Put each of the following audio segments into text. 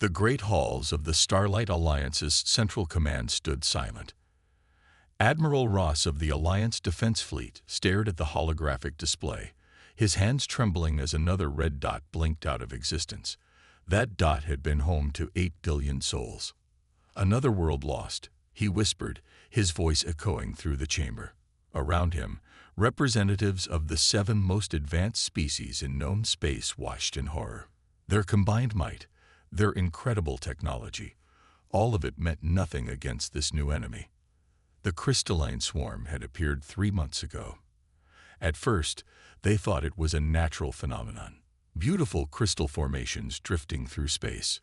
The great halls of the Starlight Alliance's Central Command stood silent. Admiral Ross of the Alliance Defense Fleet stared at the holographic display, his hands trembling as another red dot blinked out of existence. That dot had been home to 8 billion souls. Another world lost, he whispered, his voice echoing through the chamber. Around him, representatives of the 7 most advanced species in known space watched in horror. Their combined might, their incredible technology, all of it meant nothing against this new enemy. The crystalline swarm had appeared 3 months ago. At first, they thought it was a natural phenomenon, beautiful crystal formations drifting through space.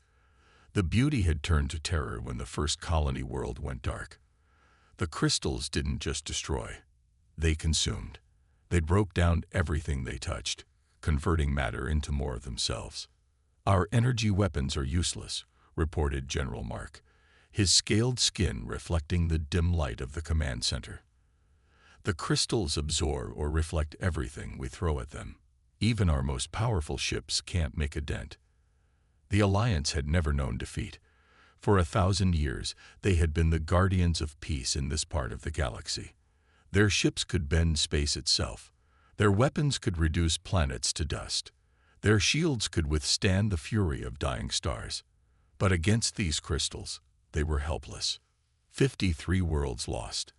The beauty had turned to terror when the first colony world went dark. The crystals didn't just destroy, they consumed. They broke down everything they touched, converting matter into more of themselves. "Our energy weapons are useless," reported General Mark, his scaled skin reflecting the dim light of the command center. "The crystals absorb or reflect everything we throw at them. Even our most powerful ships can't make a dent." The Alliance had never known defeat. For 1,000 years, they had been the guardians of peace in this part of the galaxy. Their ships could bend space itself. Their weapons could reduce planets to dust. Their shields could withstand the fury of dying stars. But against these crystals, they were helpless. 53 worlds lost,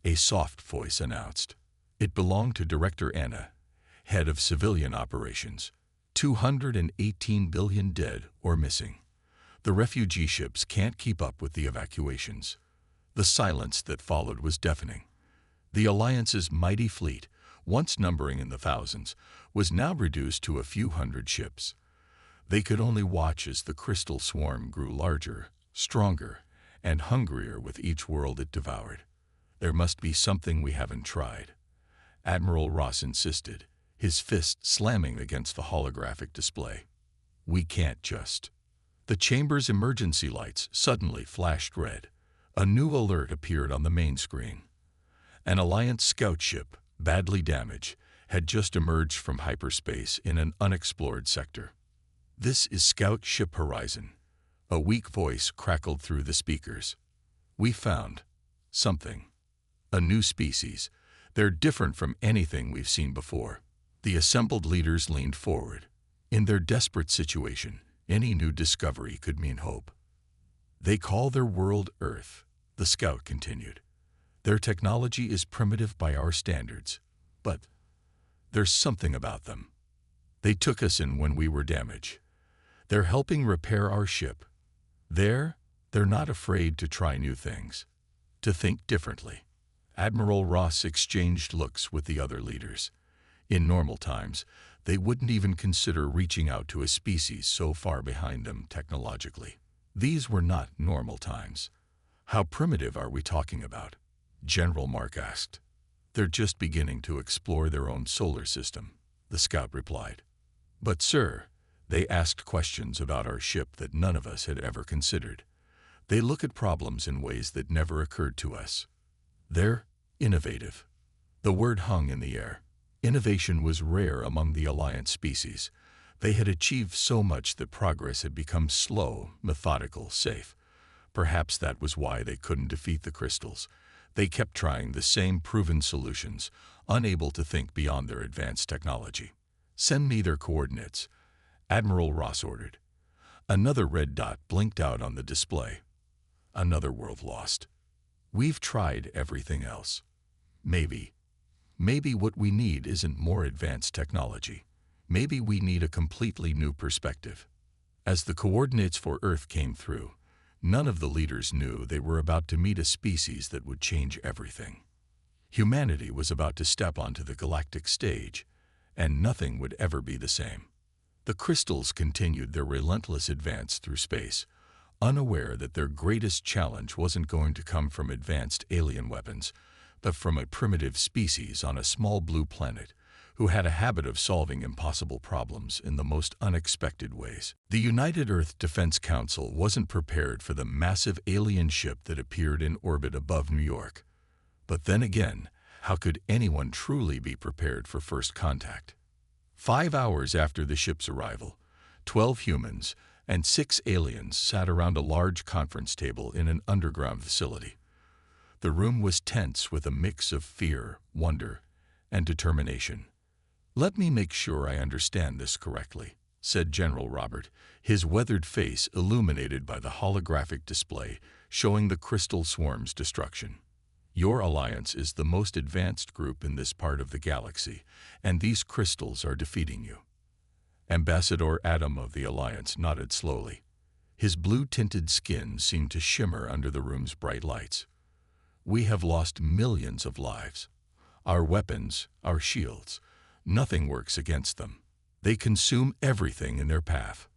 a soft voice announced. It belonged to Director Anna, head of civilian operations. 218 billion dead or missing. The refugee ships can't keep up with the evacuations. The silence that followed was deafening. The Alliance's mighty fleet, once numbering in the thousands, was now reduced to a few hundred ships. They could only watch as the crystal swarm grew larger, stronger, and hungrier with each world it devoured. "There must be something we haven't tried," Admiral Ross insisted, his fist slamming against the holographic display. "We can't just." The chamber's emergency lights suddenly flashed red. A new alert appeared on the main screen. An Alliance scout ship, badly damaged, had just emerged from hyperspace in an unexplored sector. "This is Scout Ship Horizon," a weak voice crackled through the speakers. "We found something. A new species. They're different from anything we've seen before." The assembled leaders leaned forward. In their desperate situation, any new discovery could mean hope. "They call their world Earth," the scout continued. "Their technology is primitive by our standards, but there's something about them. They took us in when we were damaged. They're helping repair our ship. They're not afraid to try new things, to think differently." Admiral Ross exchanged looks with the other leaders. In normal times, they wouldn't even consider reaching out to a species so far behind them technologically. These were not normal times. "How primitive are we talking about?" General Mark asked. "They're just beginning to explore their own solar system," the scout replied. "But sir, they asked questions about our ship that none of us had ever considered. They look at problems in ways that never occurred to us. They're innovative." The word hung in the air. Innovation was rare among the Alliance species. They had achieved so much that progress had become slow, methodical, safe. Perhaps that was why they couldn't defeat the crystals. They kept trying the same proven solutions, unable to think beyond their advanced technology. "Send me their coordinates," Admiral Ross ordered. Another red dot blinked out on the display. Another world lost. "We've tried everything else. Maybe what we need isn't more advanced technology. Maybe we need a completely new perspective." As the coordinates for Earth came through, none of the leaders knew they were about to meet a species that would change everything. Humanity was about to step onto the galactic stage, and nothing would ever be the same. The crystals continued their relentless advance through space, unaware that their greatest challenge wasn't going to come from advanced alien weapons, but from a primitive species on a small blue planet who had a habit of solving impossible problems in the most unexpected ways. The United Earth Defense Council wasn't prepared for the massive alien ship that appeared in orbit above New York. But then again, how could anyone truly be prepared for first contact? 5 hours after the ship's arrival, 12 humans, and 6 aliens sat around a large conference table in an underground facility. The room was tense with a mix of fear, wonder, and determination. "Let me make sure I understand this correctly," said General Robert, his weathered face illuminated by the holographic display showing the crystal swarm's destruction. "Your alliance is the most advanced group in this part of the galaxy, and these crystals are defeating you." Ambassador Adam of the Alliance nodded slowly. His blue-tinted skin seemed to shimmer under the room's bright lights. "We have lost millions of lives. Our weapons, our shields, nothing works against them. They consume everything in their path."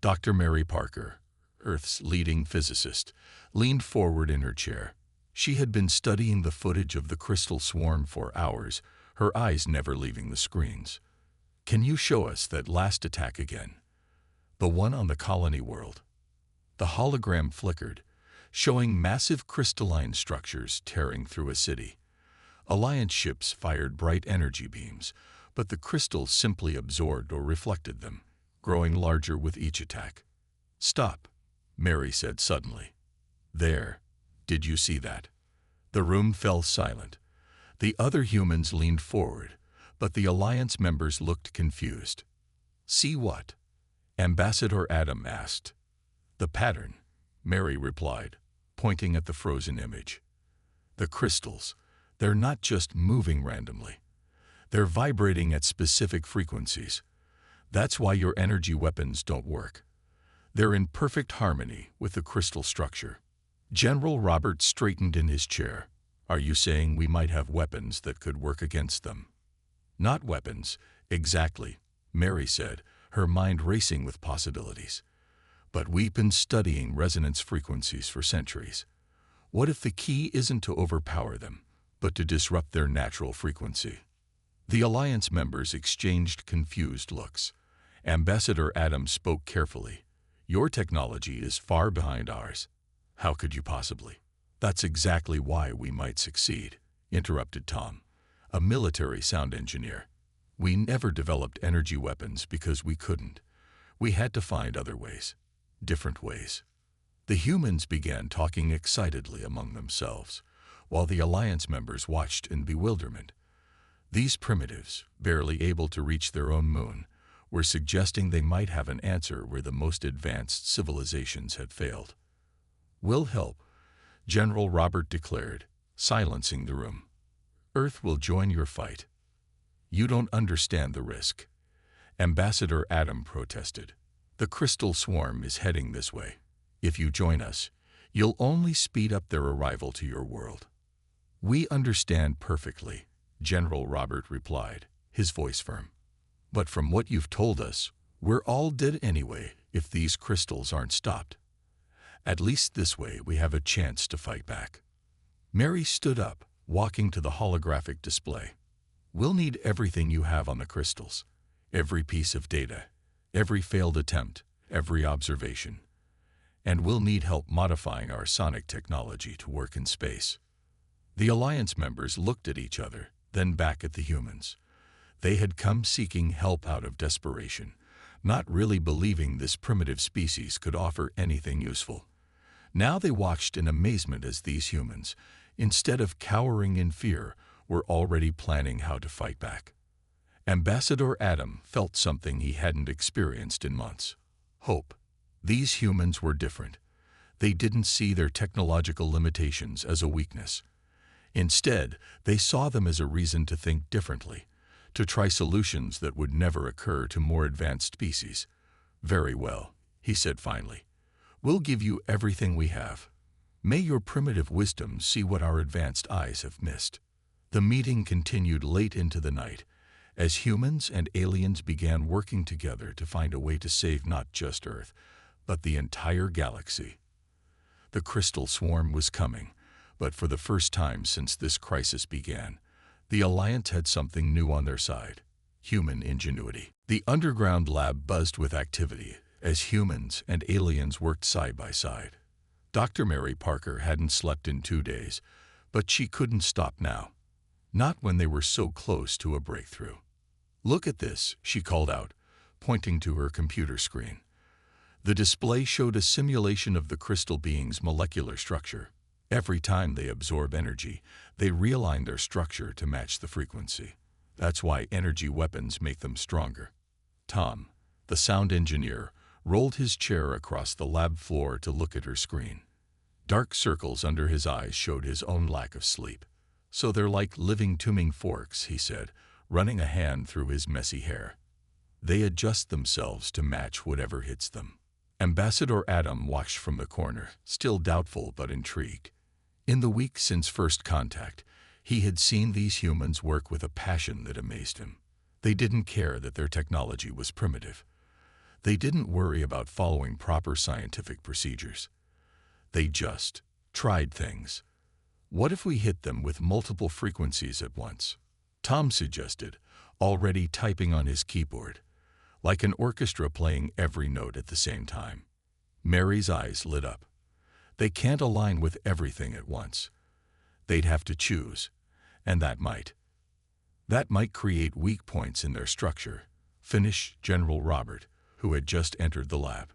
Dr. Mary Parker, Earth's leading physicist, leaned forward in her chair. She had been studying the footage of the crystal swarm for hours, her eyes never leaving the screens. "Can you show us that last attack again? The one on the colony world?" The hologram flickered, showing massive crystalline structures tearing through a city. Alliance ships fired bright energy beams, but the crystals simply absorbed or reflected them, growing larger with each attack. "Stop," Mary said suddenly. "There. Did you see that?" The room fell silent. The other humans leaned forward, but the Alliance members looked confused. "See what?" Ambassador Adam asked. "The pattern," Mary replied, pointing at the frozen image. "The crystals, they're not just moving randomly. They're vibrating at specific frequencies. That's why your energy weapons don't work. They're in perfect harmony with the crystal structure." General Robert straightened in his chair. "Are you saying we might have weapons that could work against them?" "Not weapons, exactly," Mary said, her mind racing with possibilities. "But we've been studying resonance frequencies for centuries. What if the key isn't to overpower them, but to disrupt their natural frequency?" The Alliance members exchanged confused looks. Ambassador Adams spoke carefully. "Your technology is far behind ours." "How could you possibly?" "That's exactly why we might succeed," interrupted Tom, a military sound engineer. "We never developed energy weapons because we couldn't. We had to find other ways, different ways." The humans began talking excitedly among themselves, while the Alliance members watched in bewilderment. These primitives, barely able to reach their own moon, were suggesting they might have an answer where the most advanced civilizations had failed. "We'll help," General Robert declared, silencing the room. "Earth will join your fight." "You don't understand the risk," Ambassador Adam protested. "The crystal swarm is heading this way. If you join us, you'll only speed up their arrival to your world." "We understand perfectly," General Robert replied, his voice firm. "But from what you've told us, we're all dead anyway if these crystals aren't stopped. At least this way we have a chance to fight back." Mary stood up, walking to the holographic display. "We'll need everything you have on the crystals. Every piece of data, every failed attempt, every observation. And we'll need help modifying our sonic technology to work in space." The Alliance members looked at each other, then back at the humans. They had come seeking help out of desperation, not really believing this primitive species could offer anything useful. Now they watched in amazement as these humans, instead of cowering in fear, were already planning how to fight back. Ambassador Adam felt something he hadn't experienced in months: hope. These humans were different. They didn't see their technological limitations as a weakness. Instead, they saw them as a reason to think differently, to try solutions that would never occur to more advanced species. "Very well," he said finally. "We'll give you everything we have. May your primitive wisdom see what our advanced eyes have missed." The meeting continued late into the night, as humans and aliens began working together to find a way to save not just Earth, but the entire galaxy. The crystal swarm was coming, but for the first time since this crisis began, the Alliance had something new on their side: human ingenuity. The underground lab buzzed with activity as humans and aliens worked side by side. Dr. Mary Parker hadn't slept in 2 days, but she couldn't stop now. Not when they were so close to a breakthrough. "Look at this," she called out, pointing to her computer screen. The display showed a simulation of the crystal being's molecular structure. Every time they absorb energy, they realign their structure to match the frequency. That's why energy weapons make them stronger. Tom, the sound engineer, rolled his chair across the lab floor to look at her screen. Dark circles under his eyes showed his own lack of sleep. "So they're like living tuning forks," he said, running a hand through his messy hair. "They adjust themselves to match whatever hits them." Ambassador Adam watched from the corner, still doubtful but intrigued. In the week since first contact, he had seen these humans work with a passion that amazed him. They didn't care that their technology was primitive. They didn't worry about following proper scientific procedures. They just tried things. "What if we hit them with multiple frequencies at once?" Tom suggested, already typing on his keyboard, like an orchestra playing every note at the same time. Mary's eyes lit up. They can't align with everything at once. They'd have to choose, and that might create weak points in their structure, finished General Robert, who had just entered the lab.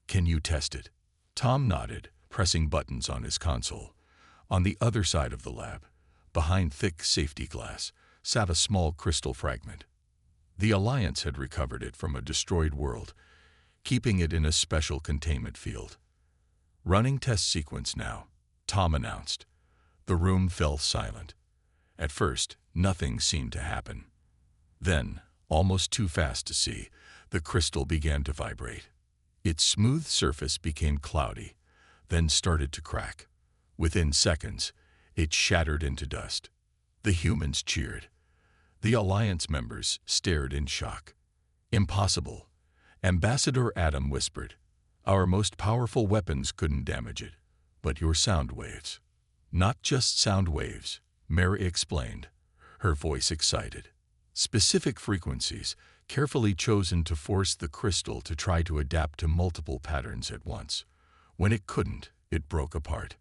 "Can you test it?" Tom nodded, pressing buttons on his console. On the other side of the lab, behind thick safety glass, sat a small crystal fragment. The Alliance had recovered it from a destroyed world, keeping it in a special containment field. "Running test sequence now," Tom announced. The room fell silent. At first, nothing seemed to happen. Then, almost too fast to see, the crystal began to vibrate. Its smooth surface became cloudy, then started to crack. Within seconds, it shattered into dust. The humans cheered. The Alliance members stared in shock. "Impossible," Ambassador Adam whispered. "Our most powerful weapons couldn't damage it, but your sound waves." "Not just sound waves," Mary explained, her voice excited. "Specific frequencies, carefully chosen to force the crystal to try to adapt to multiple patterns at once. When it couldn't, it broke apart."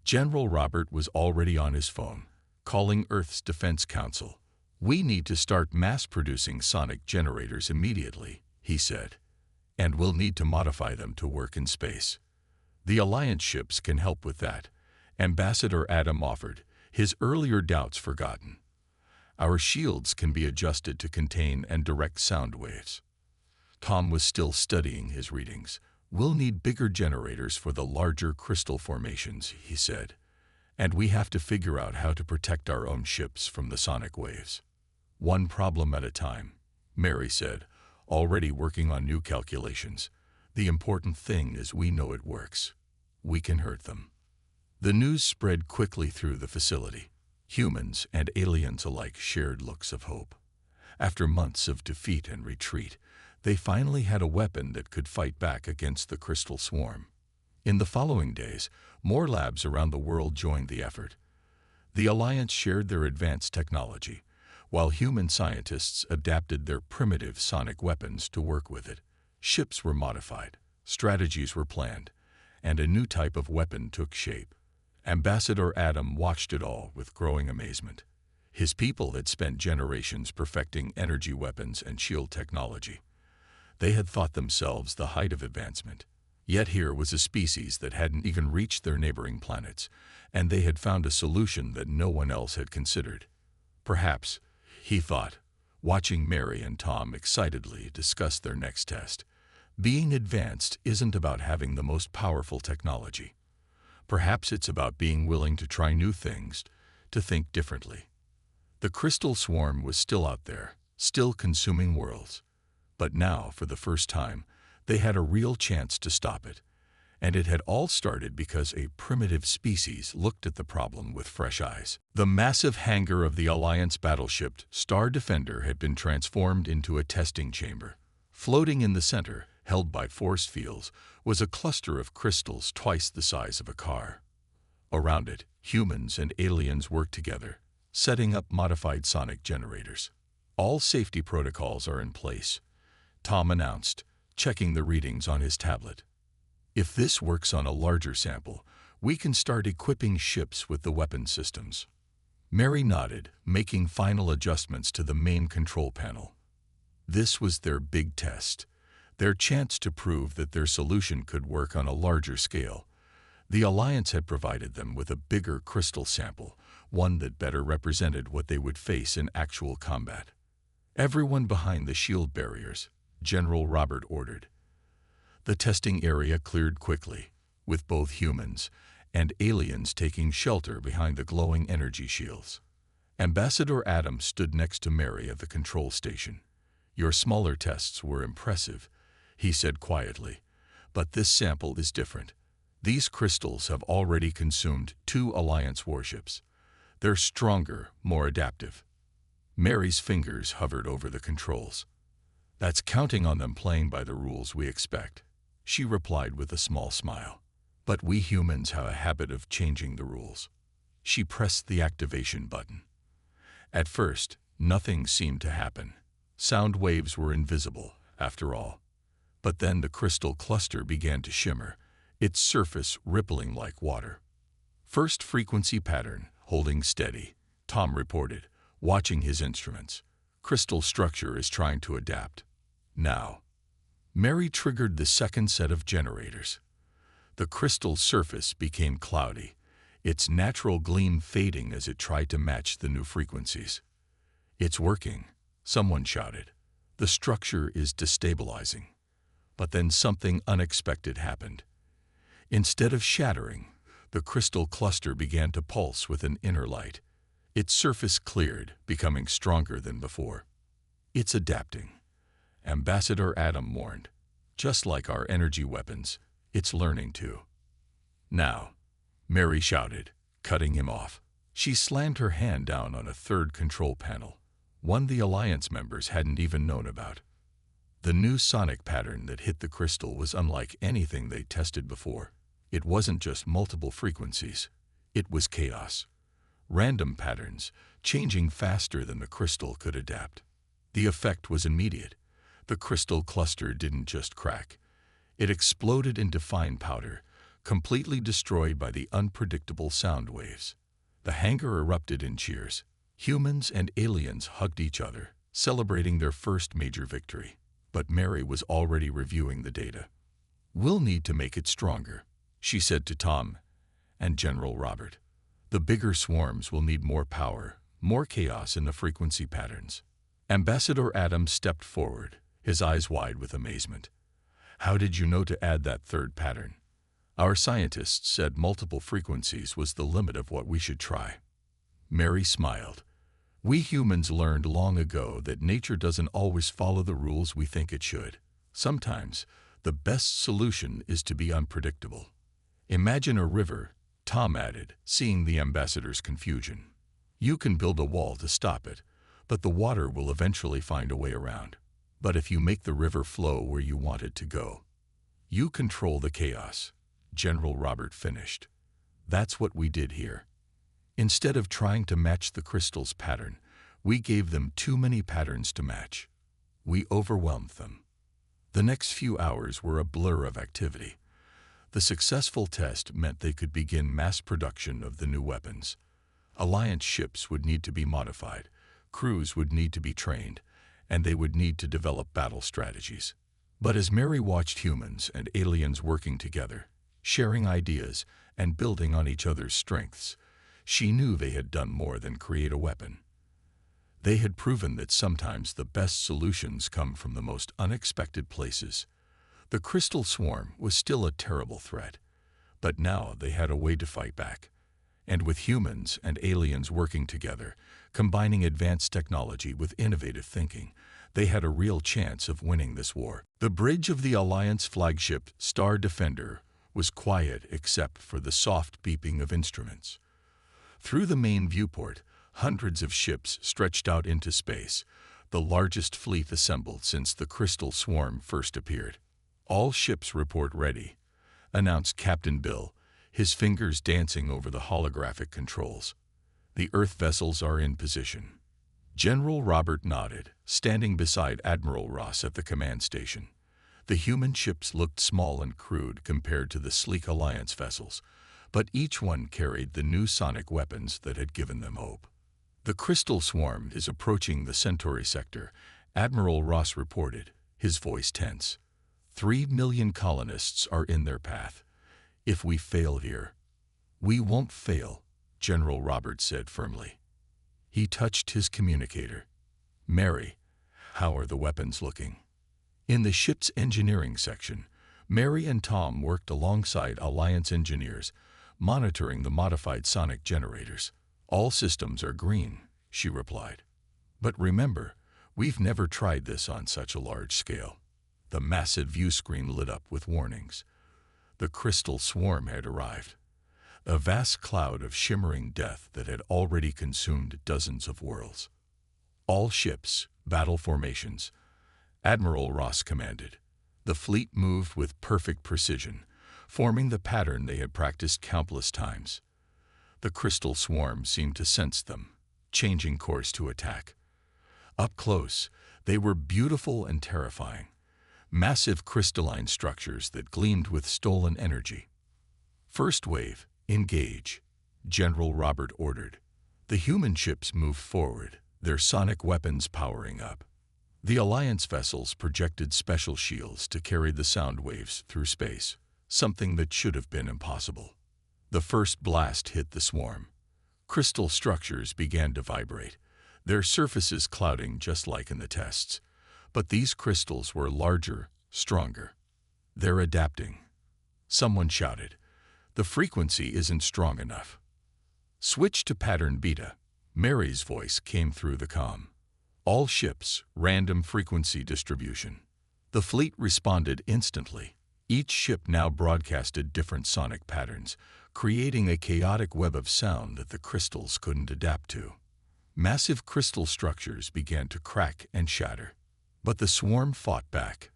General Robert was already on his phone, calling Earth's Defense Council. "We need to start mass-producing sonic generators immediately," he said, "and we'll need to modify them to work in space." "The Alliance ships can help with that," Ambassador Adam offered, his earlier doubts forgotten. "Our shields can be adjusted to contain and direct sound waves." Tom was still studying his readings. "We'll need bigger generators for the larger crystal formations," he said, "and we have to figure out how to protect our own ships from the sonic waves." "One problem at a time," Mary said, already working on new calculations. "The important thing is we know it works. We can hurt them." The news spread quickly through the facility. Humans and aliens alike shared looks of hope. After months of defeat and retreat, they finally had a weapon that could fight back against the crystal swarm. In the following days, more labs around the world joined the effort. The Alliance shared their advanced technology, while human scientists adapted their primitive sonic weapons to work with it. Ships were modified, strategies were planned, and a new type of weapon took shape. Ambassador Adam watched it all with growing amazement. His people had spent generations perfecting energy weapons and shield technology. They had thought themselves the height of advancement. Yet here was a species that hadn't even reached their neighboring planets, and they had found a solution that no one else had considered. Perhaps, he thought, watching Mary and Tom excitedly discuss their next test, being advanced isn't about having the most powerful technology. Perhaps it's about being willing to try new things, to think differently. The crystal swarm was still out there, still consuming worlds. But now, for the first time, they had a real chance to stop it. And it had all started because a primitive species looked at the problem with fresh eyes. The massive hangar of the Alliance battleship Star Defender had been transformed into a testing chamber. Floating in the center, held by force fields, was a cluster of crystals twice the size of a car. Around it, humans and aliens worked together, setting up modified sonic generators. "All safety protocols are in place," Tom announced, checking the readings on his tablet. "If this works on a larger sample, we can start equipping ships with the weapon systems." Mary nodded, making final adjustments to the main control panel. This was their big test. their chance to prove that their solution could work on a larger scale. The Alliance had provided them with a bigger crystal sample, one that better represented what they would face in actual combat. "Everyone behind the shield barriers," General Robert ordered. The testing area cleared quickly, with both humans and aliens taking shelter behind the glowing energy shields. Ambassador Adams stood next to Mary at the control station. "Your smaller tests were impressive," he said quietly, "but this sample is different. These crystals have already consumed 2 Alliance warships. They're stronger, more adaptive." Mary's fingers hovered over the controls. "That's counting on them playing by the rules we expect," she replied with a small smile. "But we humans have a habit of changing the rules." She pressed the activation button. At first, nothing seemed to happen. Sound waves were invisible, after all. But then the crystal cluster began to shimmer, its surface rippling like water. "First frequency pattern, holding steady," Tom reported, watching his instruments. "Crystal structure is trying to adapt. Now." Mary triggered the second set of generators. The crystal surface became cloudy, its natural gleam fading as it tried to match the new frequencies. "It's working," someone shouted. "The structure is destabilizing." But then something unexpected happened. Instead of shattering, the crystal cluster began to pulse with an inner light. Its surface cleared, becoming stronger than before. "It's adapting," Ambassador Adam warned. "Just like our energy weapons, it's learning to." "Now," Mary shouted, cutting him off. She slammed her hand down on a third control panel, one the Alliance members hadn't even known about. The new sonic pattern that hit the crystal was unlike anything they'd tested before. It wasn't just multiple frequencies. It was chaos. Random patterns, changing faster than the crystal could adapt. The effect was immediate. The crystal cluster didn't just crack. It exploded into fine powder, completely destroyed by the unpredictable sound waves. The hangar erupted in cheers. Humans and aliens hugged each other, celebrating their first major victory. But Mary was already reviewing the data. "We'll need to make it stronger," she said to Tom and General Robert. "The bigger swarms will need more power, more chaos in the frequency patterns." Ambassador Adams stepped forward, his eyes wide with amazement. "How did you know to add that third pattern?" "Our scientists said multiple frequencies was the limit of what we should try." Mary smiled. "We humans learned long ago that nature doesn't always follow the rules we think it should. Sometimes, the best solution is to be unpredictable." "Imagine a river," Tom added, seeing the ambassador's confusion. "You can build a wall to stop it, but the water will eventually find a way around. But if you make the river flow where you want it to go, you control the chaos," General Robert finished. "That's what we did here. Instead of trying to match the crystal's pattern, we gave them too many patterns to match. We overwhelmed them." The next few hours were a blur of activity. The successful test meant they could begin mass production of the new weapons. Alliance ships would need to be modified, crews would need to be trained, and they would need to develop battle strategies. But as Mary watched humans and aliens working together, sharing ideas and building on each other's strengths, she knew they had done more than create a weapon. They had proven that sometimes the best solutions come from the most unexpected places. The crystal swarm was still a terrible threat, but now they had a way to fight back. And with humans and aliens working together, combining advanced technology with innovative thinking, they had a real chance of winning this war. The bridge of the Alliance flagship Star Defender was quiet except for the soft beeping of instruments. Through the main viewport, hundreds of ships stretched out into space, the largest fleet assembled since the crystal swarm first appeared. "All ships report ready," announced Captain Bill, his fingers dancing over the holographic controls. "The Earth vessels are in position." General Robert nodded, standing beside Admiral Ross at the command station. The human ships looked small and crude compared to the sleek Alliance vessels, but each one carried the new sonic weapons that had given them hope. "The crystal swarm is approaching the Centauri sector," Admiral Ross reported, his voice tense. 3 million colonists are in their path. If we fail here, we won't fail, General Roberts said firmly. He touched his communicator. Mary, how are the weapons looking? In the ship's engineering section, Mary and Tom worked alongside Alliance engineers, monitoring the modified sonic generators. All systems are green, she replied. But remember, we've never tried this on such a large scale. The massive view screen lit up with warnings. The crystal swarm had arrived. A vast cloud of shimmering death that had already consumed dozens of worlds. All ships, battle formations. Admiral Ross commanded. The fleet moved with perfect precision, forming the pattern they had practiced countless times. The crystal swarm seemed to sense them, changing course to attack. Up close, they were beautiful and terrifying. Massive crystalline structures that gleamed with stolen energy. First wave, engage, General Robert ordered. The human ships moved forward, their sonic weapons powering up. The Alliance vessels projected special shields to carry the sound waves through space, something that should have been impossible. The first blast hit the swarm. Crystal structures began to vibrate, their surfaces clouding just like in the tests. But these crystals were larger, stronger. They're adapting. Someone shouted, "The frequency isn't strong enough." "Switch to pattern beta," Mary's voice came through the comm. "All ships, random frequency distribution." The fleet responded instantly. Each ship now broadcasted different sonic patterns, creating a chaotic web of sound that the crystals couldn't adapt to. Massive crystal structures began to crack and shatter. But the swarm fought back.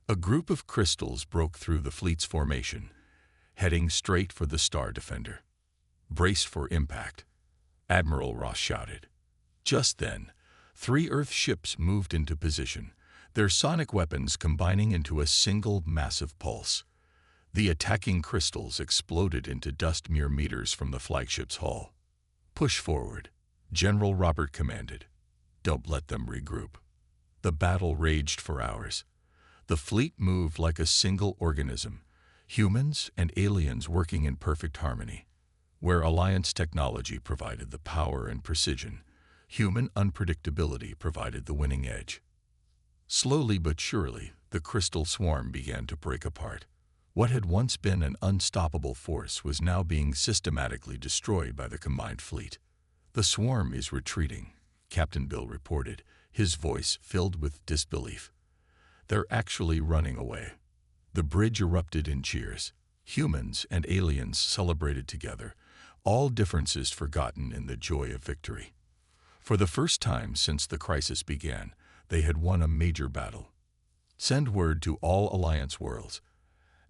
A group of crystals broke through the fleet's formation, heading straight for the Star Defender. "Brace for impact," Admiral Ross shouted. Just then, 3 Earth ships moved into position, their sonic weapons combining into a single massive pulse. The attacking crystals exploded into dust mere meters from the flagship's hull. "Push forward," General Robert commanded. "Don't let them regroup." The battle raged for hours. The fleet moved like a single organism, humans and aliens working in perfect harmony. Where Alliance technology provided the power and precision, human unpredictability provided the winning edge. Slowly but surely, the crystal swarm began to break apart. What had once been an unstoppable force was now being systematically destroyed by the combined fleet. "The swarm is retreating," Captain Bill reported, his voice filled with disbelief. "They're actually running away." The bridge erupted in cheers. Humans and aliens celebrated together, all differences forgotten in the joy of victory. For the first time since the crisis began, they had won a major battle. "Send word to all Alliance worlds,"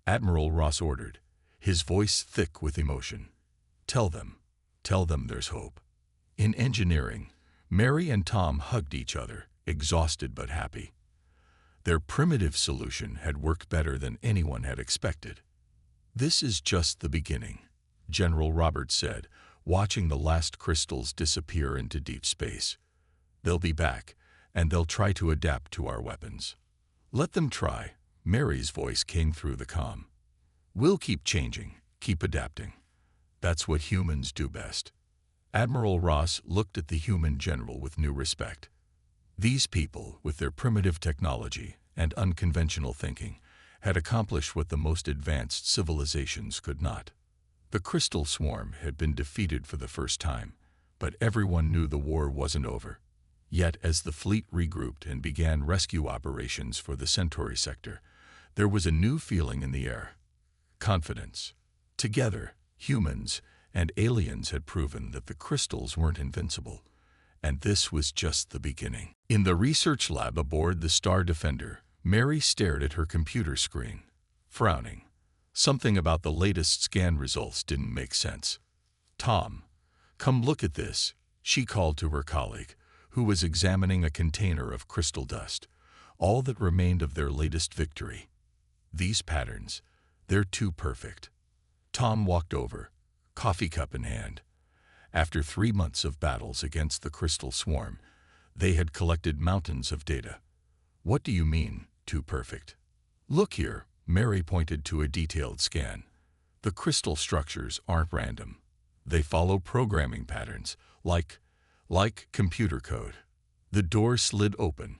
Admiral Ross ordered, his voice thick with emotion. Tell them there's hope." In engineering, Mary and Tom hugged each other, exhausted but happy. Their primitive solution had worked better than anyone had expected. "This is just the beginning," General Roberts said, watching the last crystals disappear into deep space. "They'll be back, and they'll try to adapt to our weapons." "Let them try," Mary's voice came through the comm. "We'll keep changing, keep adapting. That's what humans do best." Admiral Ross looked at the human general with new respect. These people, with their primitive technology and unconventional thinking, had accomplished what the most advanced civilizations could not. The crystal swarm had been defeated for the first time, but everyone knew the war wasn't over. Yet as the fleet regrouped and began rescue operations for the Centauri sector, there was a new feeling in the air. Confidence. Together, humans and aliens had proven that the crystals weren't invincible, and this was just the beginning. In the research lab aboard the Star Defender, Mary stared at her computer screen, frowning. Something about the latest scan results didn't make sense. "Tom, come look at this," she called to her colleague, who was examining a container of crystal dust, all that remained of their latest victory. "These patterns, they're too perfect." Tom walked over, coffee cup in hand. After 3 months of battles against the crystal swarm, they had collected mountains of data. "What do you mean, too perfect?" Look here, Mary pointed to a detailed scan. The crystal structures aren't random. They follow programming patterns, like computer code. The door slid open,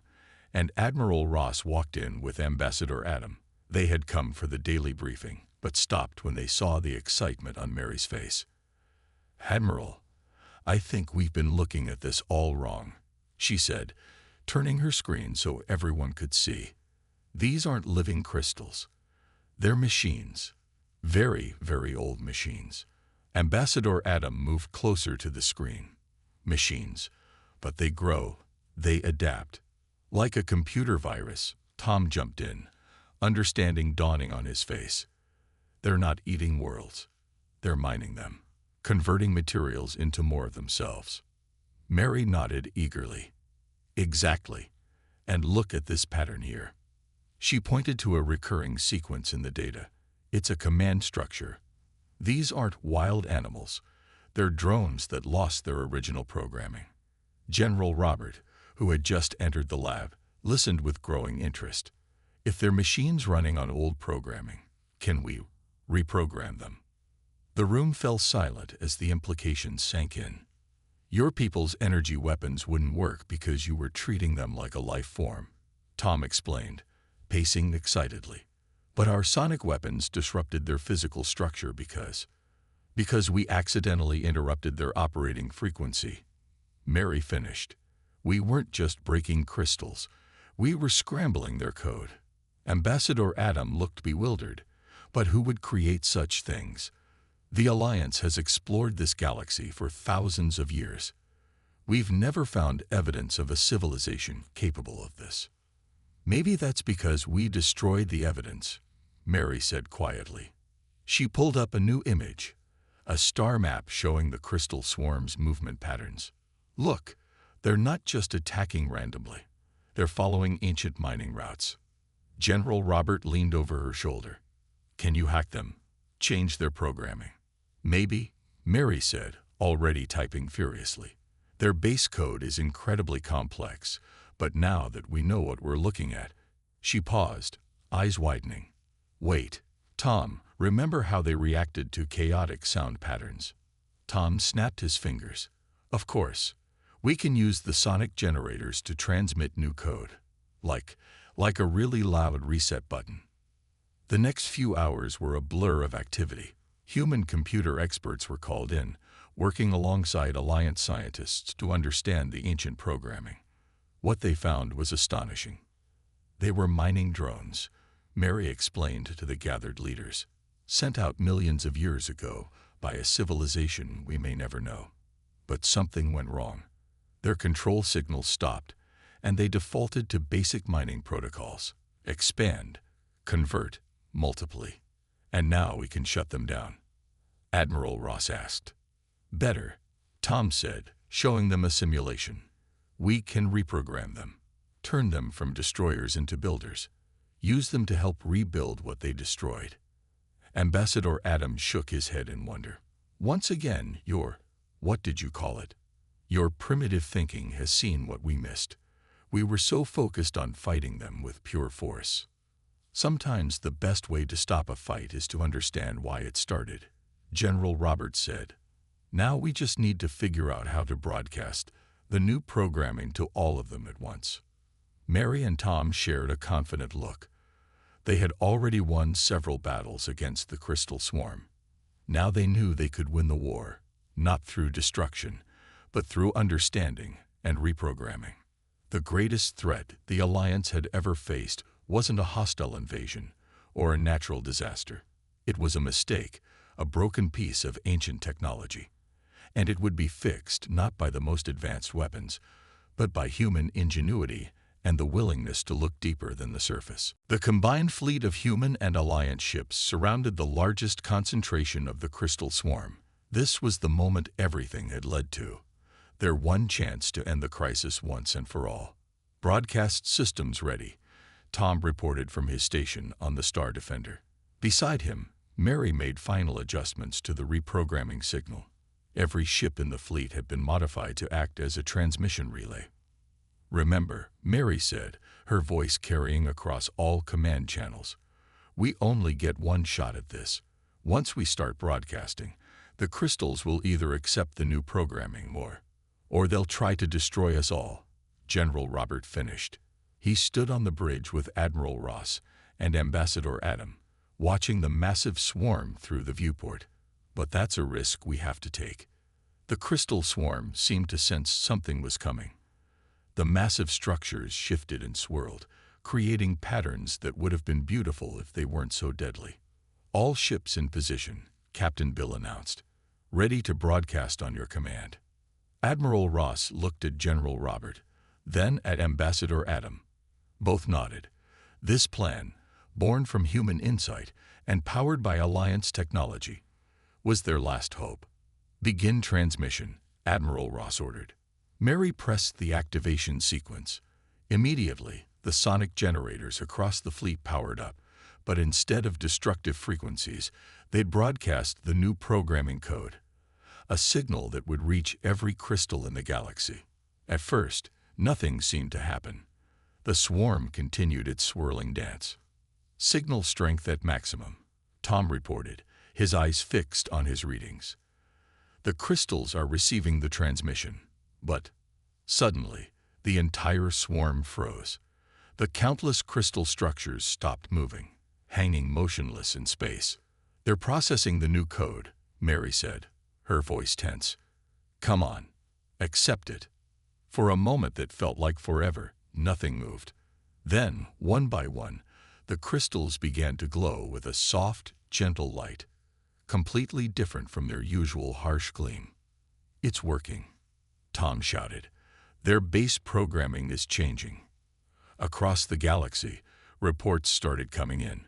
and Admiral Ross walked in with Ambassador Adam. They had come for the daily briefing, but stopped when they saw the excitement on Mary's face. "Admiral, I think we've been looking at this all wrong," she said, turning her screen so everyone could see. "These aren't living crystals. They're machines. Very, very old machines." Ambassador Adam moved closer to the screen. "Machines, but they grow, they adapt." Like a computer virus, Tom jumped in, understanding dawning on his face. "They're not eating worlds. They're mining them, converting materials into more of themselves." Mary nodded eagerly. "Exactly. And look at this pattern here." She pointed to a recurring sequence in the data. It's a command structure. These aren't wild animals. They're drones that lost their original programming. General Robert, who had just entered the lab, listened with growing interest. "If they're machines running on old programming, can we reprogram them?" The room fell silent as the implications sank in. "Your people's energy weapons wouldn't work because you were treating them like a life form," Tom explained, pacing excitedly. "But our sonic weapons disrupted their physical structure because we accidentally interrupted their operating frequency." Mary finished. "We weren't just breaking crystals. We were scrambling their code." Ambassador Adam looked bewildered. "But who would create such things? The Alliance has explored this galaxy for thousands of years. We've never found evidence of a civilization capable of this." "Maybe that's because we destroyed the evidence," Mary said quietly. She pulled up a new image, a star map showing the crystal swarm's movement patterns. "Look, they're not just attacking randomly. They're following ancient mining routes." General Robert leaned over her shoulder. "Can you hack them? Change their programming?" "Maybe," Mary said, already typing furiously. "Their base code is incredibly complex, but now that we know what we're looking at..." She paused, eyes widening. "Wait, Tom, remember how they reacted to chaotic sound patterns?" Tom snapped his fingers. "Of course. We can use the sonic generators to transmit new code, like a really loud reset button." The next few hours were a blur of activity. Human-computer experts were called in, working alongside Alliance scientists to understand the ancient programming. What they found was astonishing. They were mining drones, Mary explained to the gathered leaders, sent out millions of years ago by a civilization we may never know. But something went wrong. Their control signals stopped, and they defaulted to basic mining protocols: expand, convert, multiply. "And now we can shut them down?" Admiral Ross asked. "Better," Tom said, showing them a simulation. "We can reprogram them, turn them from destroyers into builders, use them to help rebuild what they destroyed." Ambassador Adam shook his head in wonder. "Once again, what did you call it? Your primitive thinking has seen what we missed. We were so focused on fighting them with pure force. Sometimes the best way to stop a fight is to understand why it started," General Roberts said. "Now we just need to figure out how to broadcast the new programming to all of them at once." Mary and Tom shared a confident look. They had already won several battles against the Crystal Swarm. Now they knew they could win the war, not through destruction, but through understanding and reprogramming. The greatest threat the Alliance had ever faced wasn't a hostile invasion or a natural disaster. It was a mistake, a broken piece of ancient technology. And it would be fixed not by the most advanced weapons, but by human ingenuity and the willingness to look deeper than the surface. The combined fleet of human and Alliance ships surrounded the largest concentration of the Crystal Swarm. This was the moment everything had led to. Their one chance to end the crisis once and for all. "Broadcast systems ready," Tom reported from his station on the Star Defender. Beside him, Mary made final adjustments to the reprogramming signal. Every ship in the fleet had been modified to act as a transmission relay. "Remember," Mary said, her voice carrying across all command channels, We only get one shot at this. Once we start broadcasting, the crystals will either accept the new programming or they'll try to destroy us all. General Robert finished. He stood on the bridge with Admiral Ross and Ambassador Adam, watching the massive swarm through the viewport. But that's a risk we have to take. The crystal swarm seemed to sense something was coming. The massive structures shifted and swirled, creating patterns that would have been beautiful if they weren't so deadly. All ships in position, Captain Bill announced. Ready to broadcast on your command. Admiral Ross looked at General Robert, then at Ambassador Adam. Both nodded. This plan, born from human insight and powered by Alliance technology, was their last hope. Begin transmission, Admiral Ross ordered. Mary pressed the activation sequence. Immediately, the sonic generators across the fleet powered up, but instead of destructive frequencies, they'd broadcast the new programming code, a signal that would reach every crystal in the galaxy. At first, nothing seemed to happen. The swarm continued its swirling dance. Signal strength at maximum, Tom reported, his eyes fixed on his readings. The crystals are receiving the transmission, but suddenly, the entire swarm froze. The countless crystal structures stopped moving, hanging motionless in space. They're processing the new code, Mary said, her voice tense. Come on, accept it. For a moment that felt like forever, nothing moved. Then, one by one, the crystals began to glow with a soft, gentle light, completely different from their usual harsh gleam. It's working, Tom shouted. Their base programming is changing. Across the galaxy, reports started coming in.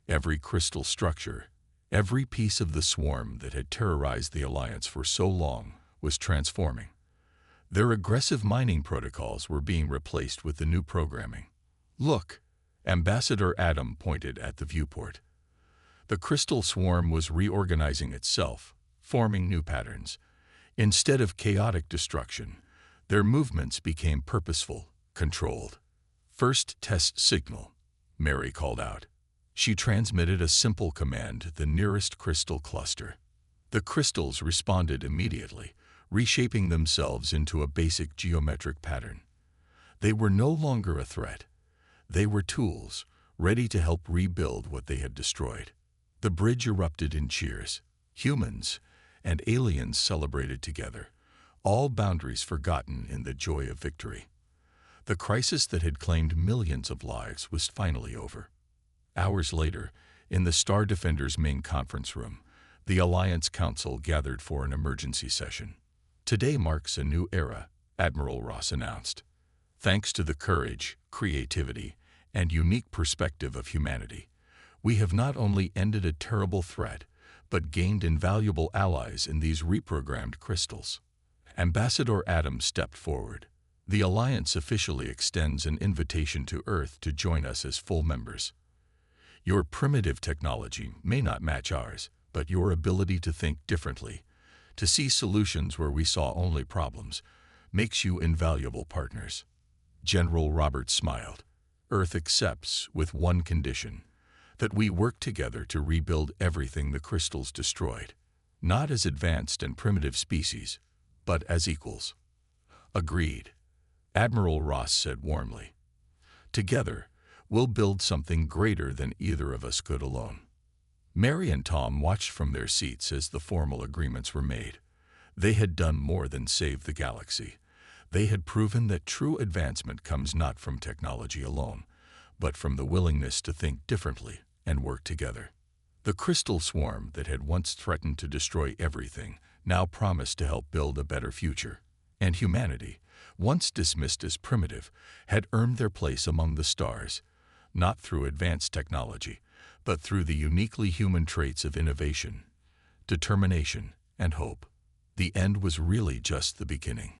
Every crystal structure, every piece of the swarm that had terrorized the Alliance for so long was transforming. Their aggressive mining protocols were being replaced with the new programming. Look, Ambassador Adam pointed at the viewport. The crystal swarm was reorganizing itself, forming new patterns. Instead of chaotic destruction, their movements became purposeful, controlled. First test signal, Mary called out. She transmitted a simple command to the nearest crystal cluster. The crystals responded immediately, reshaping themselves into a basic geometric pattern. They were no longer a threat. They were tools, ready to help rebuild what they had destroyed. The bridge erupted in cheers. Humans and aliens celebrated together, all boundaries forgotten in the joy of victory. The crisis that had claimed millions of lives was finally over. Hours later, in the Star Defender's main conference room, the Alliance Council gathered for an emergency session. Today marks a new era, Admiral Ross announced. Thanks to the courage, creativity, and unique perspective of humanity, we have not only ended a terrible threat, but gained invaluable allies in these reprogrammed crystals. Ambassador Adams stepped forward. The Alliance officially extends an invitation to Earth to join us as full members. Your primitive technology may not match ours, but your ability to think differently, to see solutions where we saw only problems, makes you invaluable partners. General Roberts smiled. Earth accepts with one condition, that we work together to rebuild everything the crystals destroyed, not as advanced and primitive species, but as equals. Agreed, Admiral Ross said warmly. Together, we'll build something greater than either of us could alone. Mary and Tom watched from their seats as the formal agreements were made. They had done more than save the galaxy. They had proven that true advancement comes not from technology alone, but from the willingness to think differently and work together. The crystal swarm that had once threatened to destroy everything now promised to help build a better future. And humanity, once dismissed as primitive, had earned their place among the stars, not through advanced technology, but through the uniquely human traits of innovation, determination, and hope. The end was really just the beginning.